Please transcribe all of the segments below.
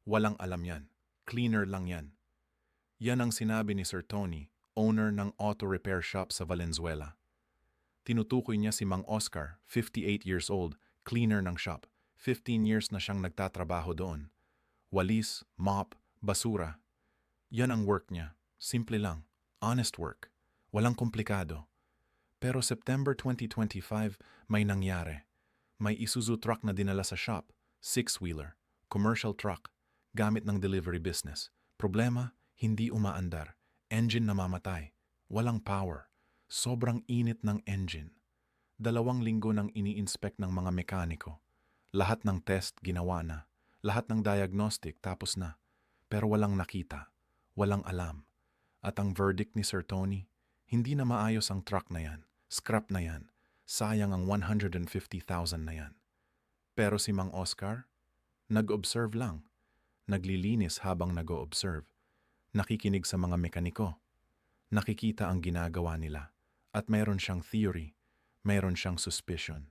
Walang alam yan. Cleaner lang yan. Yan ang sinabi ni Sir Tony, owner ng auto repair shop sa Valenzuela. Tinutukoy niya si Mang Oscar, 58 years old, cleaner ng shop. 15 years na siyang nagtatrabaho doon. Walis, mop, basura. Yan ang work niya. Simple lang. Honest work. Walang komplikado. Pero September 2025, may nangyari. May Isuzu truck na dinala sa shop, six-wheeler, commercial truck, gamit ng delivery business. Problema, hindi umaandar. Engine namamatay. Walang power. Sobrang init ng engine. 2 linggo nang ini-inspect ng mga mekaniko. Lahat ng test ginawa na. Lahat ng diagnostic tapos na. Pero walang nakita. Walang alam. At ang verdict ni Sir Tony, hindi na maayos ang truck na yan. Scrap na yan. Sayang ang 150,000 na yan. Pero si Mang Oscar, nag-observe lang. Naglilinis habang nag-o-observe. Nakikinig sa mga mekaniko. Nakikita ang ginagawa nila. At mayroon siyang theory. Mayroon siyang suspicion.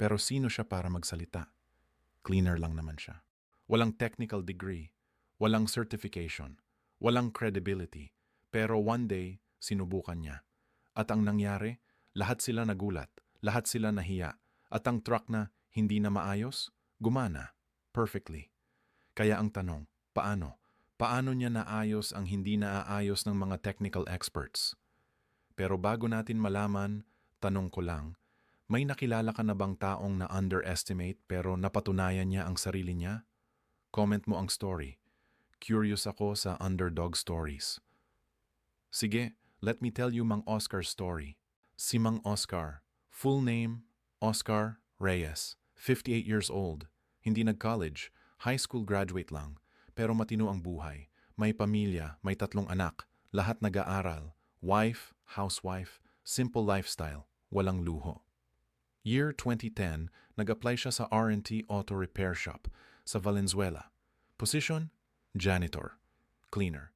Pero sino siya para magsalita? Cleaner lang naman siya. Walang technical degree. Walang certification. Walang credibility. Pero one day, sinubukan niya. At ang nangyari, lahat sila nagulat. Lahat sila nahiya. At ang truck na hindi na maayos, gumana. Perfectly. Kaya ang tanong, paano? Paano niya naayos ang hindi naaayos ng mga technical experts? Pero bago natin malaman, tanong ko lang, may nakilala ka na bang taong na-underestimate pero napatunayan niya ang sarili niya? Comment mo ang story. Curious ako sa underdog stories. Sige, let me tell you Mang Oscar's story. Si Mang Oscar, full name, Oscar Reyes, 58 years old. Hindi nag-college, high school graduate lang, pero matino ang buhay. May pamilya, may 3 anak, lahat nag-aaral. Wife, housewife, simple lifestyle, walang luho. Year 2010, nag-apply siya sa R&T Auto Repair Shop sa Valenzuela. Position? Janitor. Cleaner.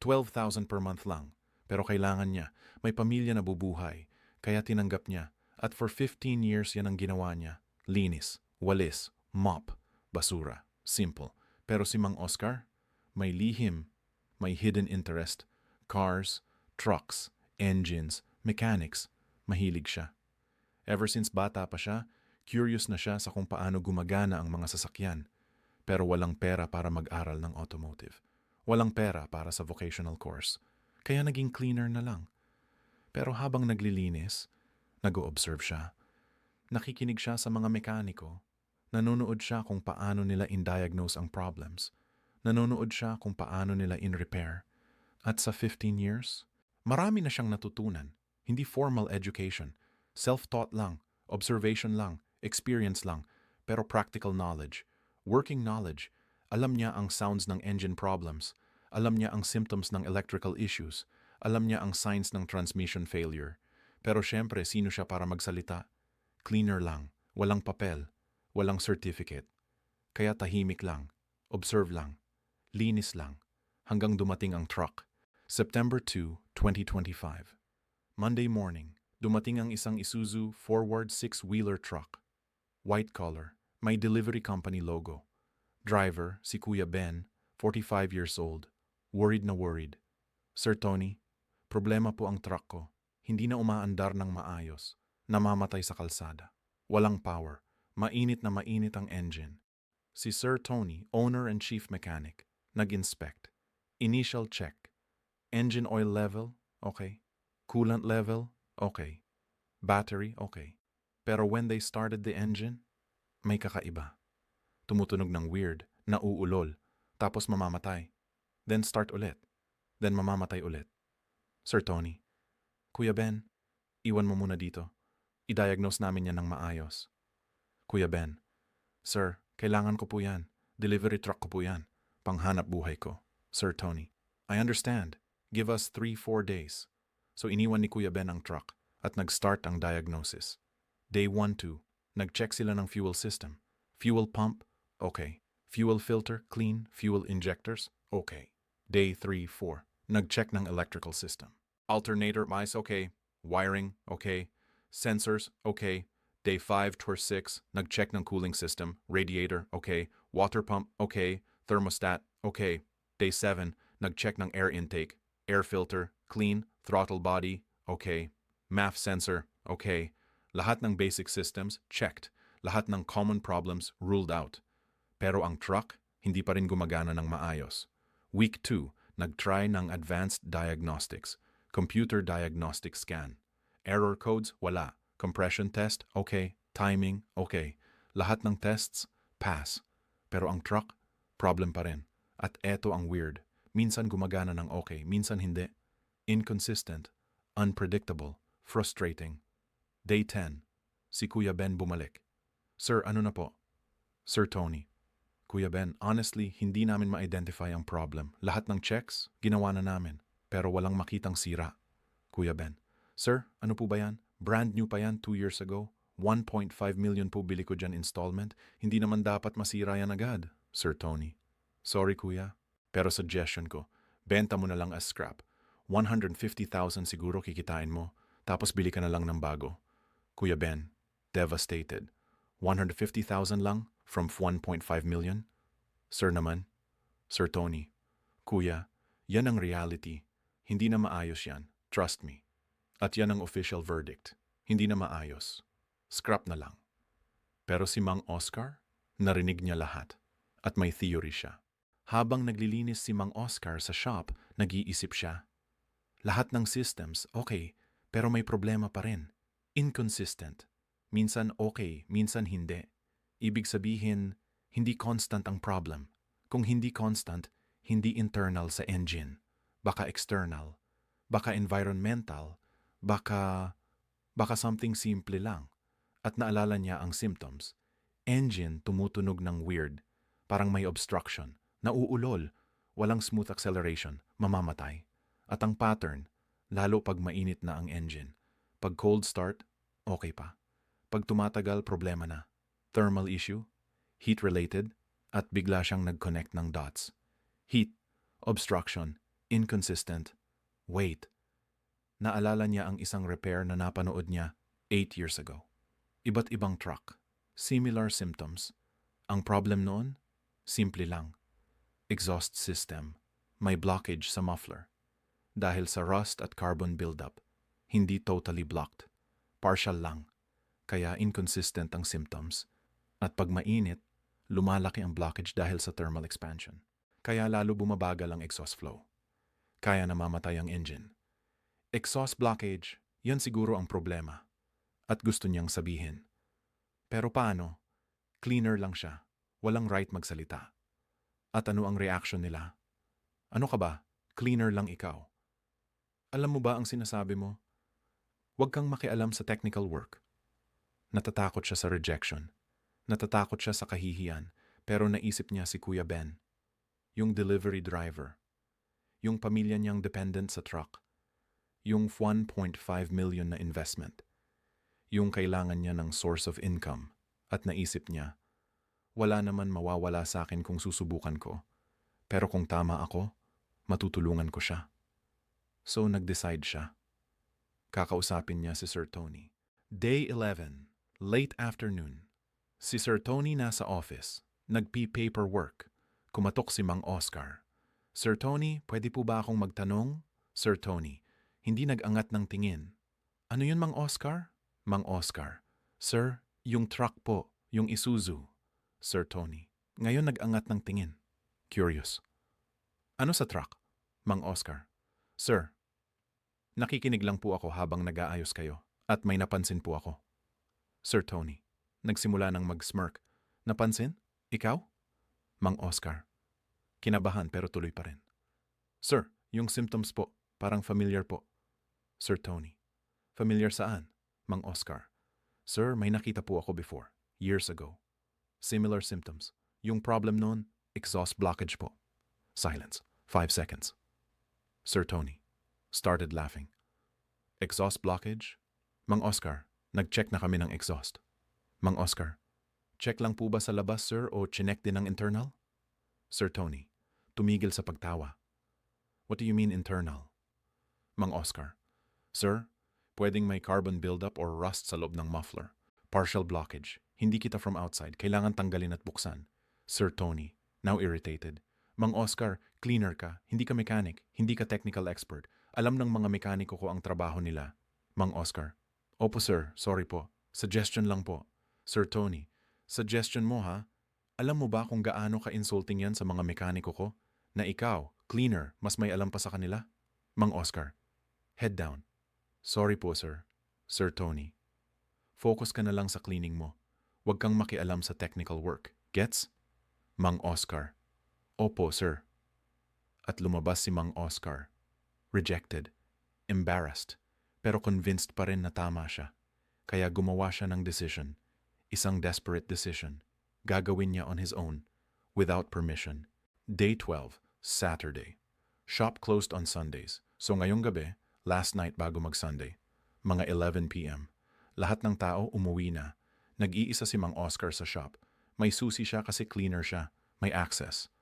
12,000 per month lang, pero kailangan niya, may pamilya na bubuhay, kaya tinanggap niya. At for 15 years yan ang ginawa niya. Linis, walis, mop, basura. Simple. Pero si Mang Oscar, may lihim, may hidden interest, cars, trucks, engines, mechanics, mahilig siya. Ever since bata pa siya, curious na siya sa kung paano gumagana ang mga sasakyan. Pero walang pera para mag-aral ng automotive. Walang pera para sa vocational course. Kaya naging cleaner na lang. Pero habang naglilinis, nag-o-observe siya. Nakikinig siya sa mga mekaniko. Nanonood siya kung paano nila in-diagnose ang problems. Nanonood siya kung paano nila in-repair. At sa 15 years, marami na siyang natutunan. Hindi formal education. Self-taught lang, observation lang, experience lang, pero practical knowledge. Working knowledge. Alam niya ang sounds ng engine problems. Alam niya ang symptoms ng electrical issues. Alam niya ang signs ng transmission failure. Pero syempre, sino siya para magsalita? Cleaner lang, walang papel, walang certificate. Kaya tahimik lang, observe lang, linis lang, hanggang dumating ang truck. September 2, 2025. Monday morning, dumating ang isang Isuzu forward 6-wheeler truck. White color, may delivery company logo. Driver, si Kuya Ben, 45 years old. Worried na worried. Sir Tony, problema po ang truck ko. Hindi na umaandar ng maayos. Namamatay sa kalsada. Walang power. Mainit na mainit ang engine. Si Sir Tony, owner and chief mechanic, nag-inspect. Initial check. Engine oil level, okay. Coolant level, okay. Battery, okay. Pero when they started the engine, may kakaiba. Tumutunog ng weird, nauulol, tapos mamamatay. Then start ulit. Then mamamatay ulit. Sir Tony, Kuya Ben, iwan mo muna dito. I-diagnose namin yan ng maayos. Kuya Ben, Sir, kailangan ko po yan. Delivery truck ko po yan. Panghanap buhay ko. Sir Tony, I understand. Give us 3-4 days. So iniwan ni Kuya Ben ang truck at nag-start ang diagnosis. Day 1-2, nag-check sila ng fuel system. Fuel pump, okay. Fuel filter, clean. Fuel injectors, okay. Day 3-4, nag-check ng electrical system. Alternator, mice, okay. Wiring, okay. Sensors, okay. Day 5-6, nag-check ng cooling system. Radiator, okay. Water pump, okay. Thermostat, okay. Day 7, nag-check ng air intake. Air filter, clean. Throttle body, okay. MAF sensor, okay. Lahat ng basic systems, checked. Lahat ng common problems, ruled out. Pero ang truck, hindi pa rin gumagana ng maayos. Week 2, nag-try ng advanced diagnostics. Computer diagnostic scan. Error codes, wala. Compression test, okay. Timing, okay. Lahat ng tests, pass. Pero ang truck, problem pa rin. At eto ang weird. Minsan gumagana ng okay, minsan hindi. Inconsistent, unpredictable, frustrating. Day 10. Si Kuya Ben bumalik. Sir, ano na po? Sir Tony. Kuya Ben, honestly, hindi namin ma-identify ang problem. Lahat ng checks, ginawa na namin. Pero walang makitang sira. Kuya Ben. Sir, ano po ba yan? Brand new pa yan 2 years ago. 1.5 million po bili ko dyan installment. Hindi naman dapat masira yan agad. Sir Tony. Sorry kuya. Pero suggestion ko, benta mo na lang as scrap. 150,000 siguro kikitain mo. Tapos bili ka na lang ng bago. Kuya Ben, devastated. 150,000 lang from 1.5 million? Sir naman. Sir Tony. Kuya, yan ang reality. Hindi na maayos yan. Trust me. At yan ang official verdict. Hindi na maayos. Scrap na lang. Pero si Mang Oscar, narinig niya lahat. At may theory siya. Habang naglilinis si Mang Oscar sa shop, nag-iisip siya. Lahat ng systems, okay, pero may problema pa rin. Inconsistent. Minsan okay, minsan hindi. Ibig sabihin, hindi constant ang problem. Kung hindi constant, hindi internal sa engine. Baka external. Baka environmental. Baka something simple lang. At naalala niya ang symptoms. Engine tumutunog ng weird. Parang may obstruction. Nauulol. Walang smooth acceleration. Mamamatay. At ang pattern, lalo pag mainit na ang engine. Pag cold start, okay pa. Pag tumatagal, problema na. Thermal issue, heat-related, at bigla siyang nag-connect ng dots. Heat, obstruction, inconsistent, wait. Naalala niya ang isang repair na napanood niya 8 years ago. Iba't ibang truck, similar symptoms. Ang problem noon, simple lang. Exhaust system, may blockage sa muffler. Dahil sa rust at carbon buildup, hindi totally blocked. Partial lang, kaya inconsistent ang symptoms. At pag mainit, lumalaki ang blockage dahil sa thermal expansion. Kaya lalo bumabagal ang exhaust flow. Kaya namamatay ang engine. Exhaust blockage, yan siguro ang problema. At gusto niyang sabihin. Pero paano? Cleaner lang siya. Walang right magsalita. At ano ang reaction nila? Ano ka ba? Cleaner lang ikaw. Alam mo ba ang sinasabi mo? Huwag kang makialam sa technical work. Natatakot siya sa rejection. Natatakot siya sa kahihiyan, pero naisip niya si Kuya Ben. Yung delivery driver. Yung pamilya niyang dependent sa truck. Yung 1.5 million na investment. Yung kailangan niya ng source of income. At naisip niya, wala naman mawawala sa akin kung susubukan ko. Pero kung tama ako, matutulungan ko siya. So nag-decide siya. Kakausapin niya si Sir Tony. Day 11, late afternoon. Si Sir Tony nasa office, nagpi-paperwork. Kumatok si Mang Oscar. Sir Tony, pwede po ba akong magtanong? Sir Tony, hindi nag-angat ng tingin. Ano yun, Mang Oscar? Mang Oscar, Sir, yung truck po, yung Isuzu. Sir Tony, ngayon nag-angat ng tingin. Curious. Ano sa truck? Mang Oscar, Sir, nakikinig lang po ako habang nag-aayos kayo at may napansin po ako. Sir Tony, nagsimula ng mag-smirk. Napansin? Ikaw? Mang Oscar. Kinabahan pero tuloy pa rin. Sir, yung symptoms po, parang familiar po. Sir Tony. Familiar saan? Mang Oscar. Sir, may nakita po ako before, years ago. Similar symptoms. Yung problem noon, exhaust blockage po. Silence. 5 seconds. Sir Tony. Started laughing. Exhaust blockage? Mang Oscar, nag-check na kami ng exhaust. Mang Oscar, check lang po ba sa labas, sir, o chinek din ng internal? Sir Tony, tumigil sa pagtawa. What do you mean internal? Mang Oscar, sir, pwedeng may carbon buildup or rust sa loob ng muffler. Partial blockage. Hindi kita from outside. Kailangan tanggalin at buksan. Sir Tony, now irritated. Mang Oscar, cleaner ka, hindi ka mechanic, hindi ka technical expert. Alam ng mga mekaniko ko ang trabaho nila. Mang Oscar, opo sir, sorry po. Suggestion lang po. Sir Tony, suggestion mo ha? Alam mo ba kung gaano ka-insulting yan sa mga mekaniko ko? Na ikaw, cleaner, mas may alam pa sa kanila? Mang Oscar, head down. Sorry po sir. Sir Tony, focus ka na lang sa cleaning mo. Huwag kang makialam sa technical work. Gets? Mang Oscar, opo sir. At lumabas si Mang Oscar. Rejected. Embarrassed. Pero convinced pa rin na tama siya. Kaya gumawa siya ng decision. Isang desperate decision. Gagawin niya on his own. Without permission. Day 12, Saturday. Shop closed on Sundays. So ngayong gabi, last night bago mag-Sunday, mga 11 p.m. Lahat ng tao umuwi na. Nag-iisa si Mang Oscar sa shop. May susi siya kasi cleaner siya. May access.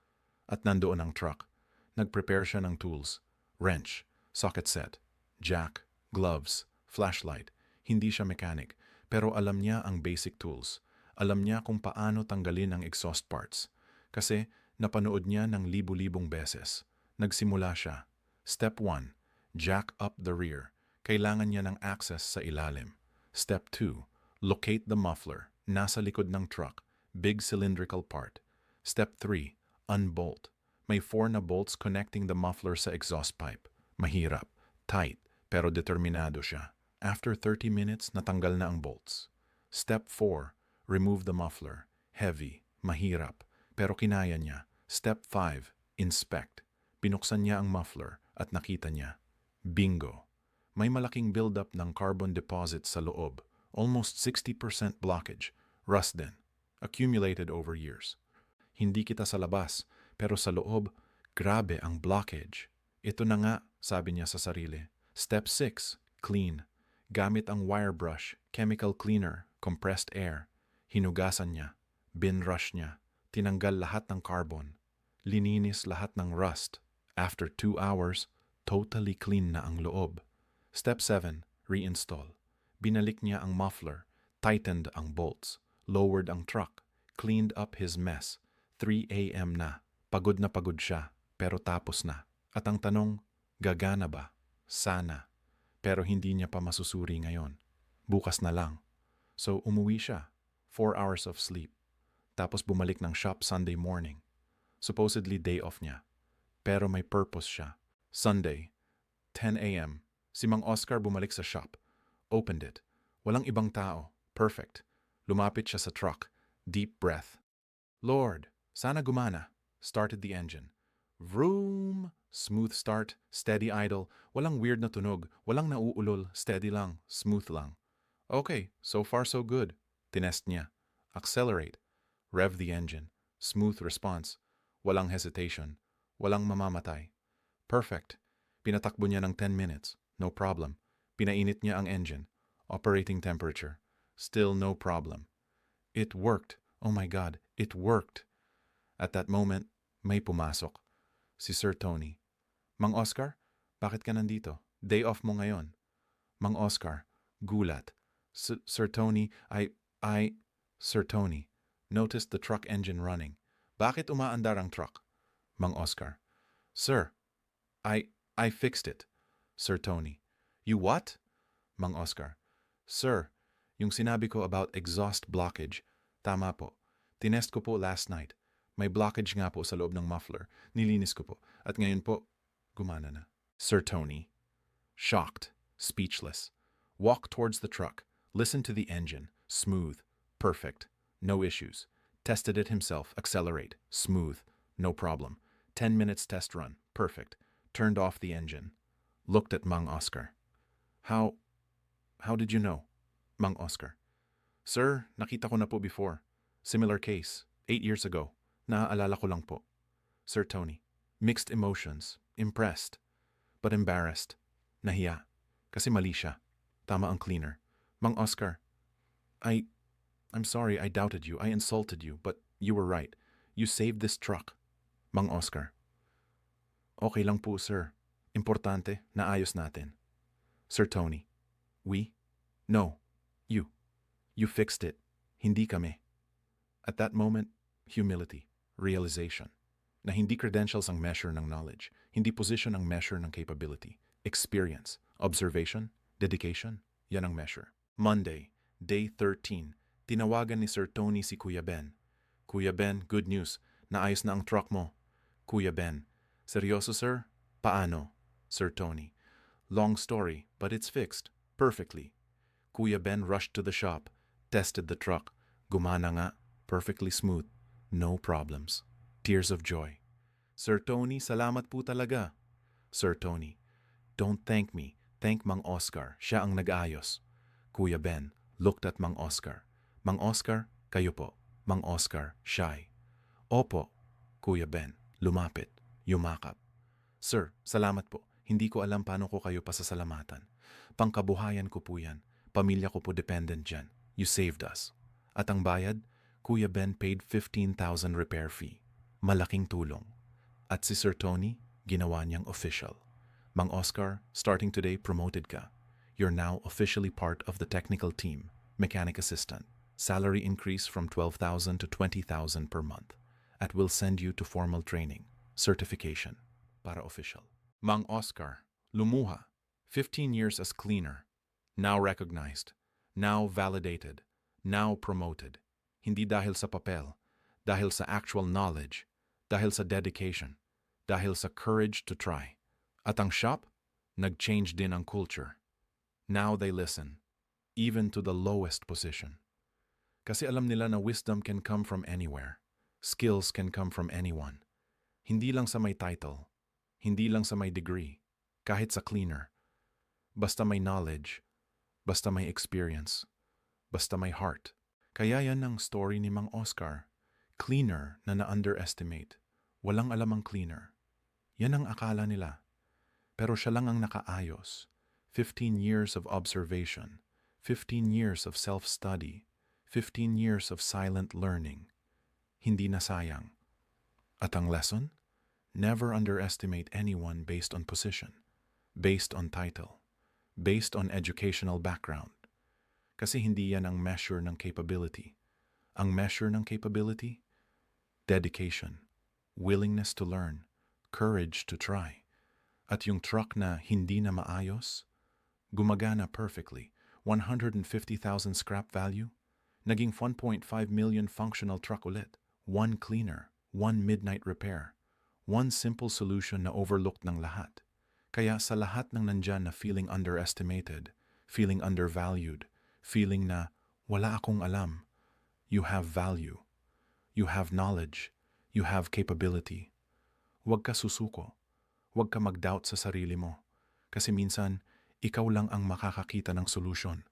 At nandoon ang truck. Nag-prepare siya ng tools. Wrench, socket set, jack, gloves, flashlight. Hindi siya mechanic, pero alam niya ang basic tools. Alam niya kung paano tanggalin ang exhaust parts. Kasi napanood niya ng libu-libong beses. Nagsimula siya. Step 1, jack up the rear. Kailangan niya ng access sa ilalim. Step 2, locate the muffler. Nasa likod ng truck. Big cylindrical part. Step 3, unbolt. May 4 na bolts connecting the muffler sa exhaust pipe. Mahirap, tight, pero determinado siya. After 30 minutes, natanggal na ang bolts. Step 4, remove the muffler. Heavy, mahirap, pero kinaya niya. Step 5, inspect. Binuksan niya ang muffler at nakita niya. Bingo! May malaking buildup ng carbon deposit sa loob. Almost 60% blockage. Rust din. Accumulated over years. Hindi kita sa labas, pero sa loob, grabe ang blockage. Ito na nga, sabi niya sa sarili. Step 6, clean. Gamit ang wire brush, chemical cleaner, compressed air. Hinugasan niya, binrush niya, tinanggal lahat ng carbon. Lininis lahat ng rust. After 2 hours, totally clean na ang loob. Step 7, reinstall. Binalik niya ang muffler, tightened ang bolts, lowered ang truck, cleaned up his mess. 3 a.m. na. Pagod na pagod siya, pero tapos na. At ang tanong, gagana ba? Sana. Pero hindi niya pa masusuri ngayon. Bukas na lang. So umuwi siya. 4 hours of sleep. Tapos bumalik ng shop Sunday morning. Supposedly day off niya. Pero may purpose siya. Sunday, 10 a.m. Si Mang Oscar bumalik sa shop. Opened it. Walang ibang tao. Perfect. Lumapit siya sa truck. Deep breath. Lord, sana gumana. Started the engine. Vroom! Smooth start, steady idle, walang weird na tunog, walang nauulol, steady lang, smooth lang. Okay, so far so good. Tinest niya. Accelerate. Rev the engine. Smooth response. Walang hesitation. Walang mamamatay. Perfect. Pinatakbo niya ng 10 minutes. No problem. Pinainit niya ang engine. Operating temperature. Still no problem. It worked. Oh my God, it worked. At that moment, may pumasok. Si Sir Tony. Mang Oscar, bakit ka nandito? Day off mo ngayon. Mang Oscar, gulat. Sir Tony, Sir Tony, noticed the truck engine running. Bakit umaandar ang truck? Mang Oscar, Sir, I fixed it. Sir Tony, you what? Mang Oscar, Sir, yung sinabi ko about exhaust blockage, tama po. Tinest ko po last night. May blockage nga po sa loob ng muffler. Nilinis ko po. At ngayon po, gumana na. Sir Tony, shocked, speechless, walked towards the truck, listened to the engine, smooth, perfect, no issues. Tested it himself, accelerate, smooth, no problem. 10 minutes test run, perfect. Turned off the engine. Looked at Mang Oscar. How did you know? Mang Oscar. Sir, nakita ko na po before. Similar case, 8 years ago. Naaalala ko lang po. Sir Tony, mixed emotions, impressed, but embarrassed, nahiya, kasi mali siya. Tama ang cleaner. Mang Oscar, I'm sorry I doubted you, I insulted you, but you were right. You saved this truck. Mang Oscar, okay lang po sir. Importante, naayos natin. Sir Tony, we? No, you. You fixed it. Hindi kami. At that moment, humility. Realization. Na hindi credentials ang measure ng knowledge, hindi position ang measure ng capability. Experience, observation, dedication, yan ang measure. Monday, day 13, tinawagan ni Sir Tony si Kuya Ben. Kuya Ben, good news, naayos na ang truck mo. Kuya Ben, seryoso sir? Paano? Sir Tony, long story, but it's fixed. Perfectly. Kuya Ben rushed to the shop, tested the truck. Gumana nga, perfectly smooth. No problems. Tears of joy. Sir Tony, salamat po talaga. Sir Tony, don't thank me. Thank Mang Oscar. Siya ang nag-ayos. Kuya Ben looked at Mang Oscar. Mang Oscar, kayo po. Mang Oscar, shy. Opo. Kuya Ben, lumapit, yumakap. Sir, salamat po. Hindi ko alam paano ko kayo pasasalamatan. Pangkabuhayan ko po yan. Pamilya ko po dependent dyan. You saved us. At ang bayad, Kuya Ben paid 15,000 repair fee. Malaking tulong. At si Sir Tony, ginawa niyang official. Mang Oscar, starting today, promoted ka. You're now officially part of the technical team, mechanic assistant. Salary increase from 12,000 to 20,000 per month. At we'll send you to formal training, certification, para official. Mang Oscar, lumuha. 15 years as cleaner. Now recognized. Now validated. Now promoted. Hindi dahil sa papel, dahil sa actual knowledge, dahil sa dedication, dahil sa courage to try. At ang shop, nag-change din ang culture. Now they listen, even to the lowest position. Kasi alam nila na wisdom can come from anywhere. Skills can come from anyone. Hindi lang sa may title, hindi lang sa may degree, kahit sa cleaner. Basta may knowledge, basta may experience, basta may heart. Kaya yan ang story ni Mang Oscar. Cleaner na na-underestimate. Walang alam ang cleaner. Yan ang akala nila. Pero siya lang ang nakaayos. 15 years of observation, 15 years of self-study, 15 years of silent learning. Hindi na sayang. At ang lesson? Never underestimate anyone based on position, based on title, based on educational background. Kasi hindi yan ang measure ng capability. Ang measure ng capability? Dedication, willingness to learn, courage to try. At yung truck na hindi na maayos, gumagana perfectly, 150,000 scrap value, naging 1.5 million functional truck ulit, one cleaner, one midnight repair, one simple solution na overlooked ng lahat. Kaya sa lahat ng nandyan na feeling underestimated, feeling undervalued, feeling na wala akong alam, you have value, you have knowledge, you have capability. Huwag ka susuko, huwag ka mag-doubt sa sarili mo, kasi minsan, ikaw lang ang makakakita ng solusyon.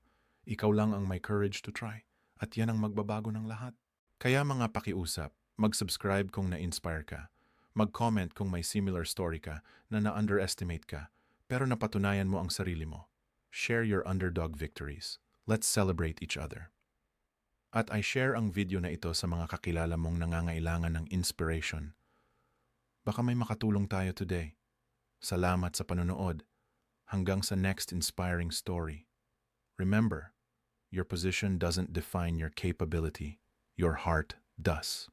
Ikaw lang ang may courage to try. At yan ang magbabago ng lahat. Kaya mga pakiusap, mag-subscribe kung na-inspire ka. Mag-comment kung may similar story ka na na-underestimate ka, pero napatunayan mo ang sarili mo. Share your underdog victories. Let's celebrate each other. At I share ang video na ito sa mga kakilala mong nangangailangan ng inspiration. Baka may makatulong tayo today. Salamat sa panonood. Hanggang sa next inspiring story. Remember, your position doesn't define your capability. Your heart does.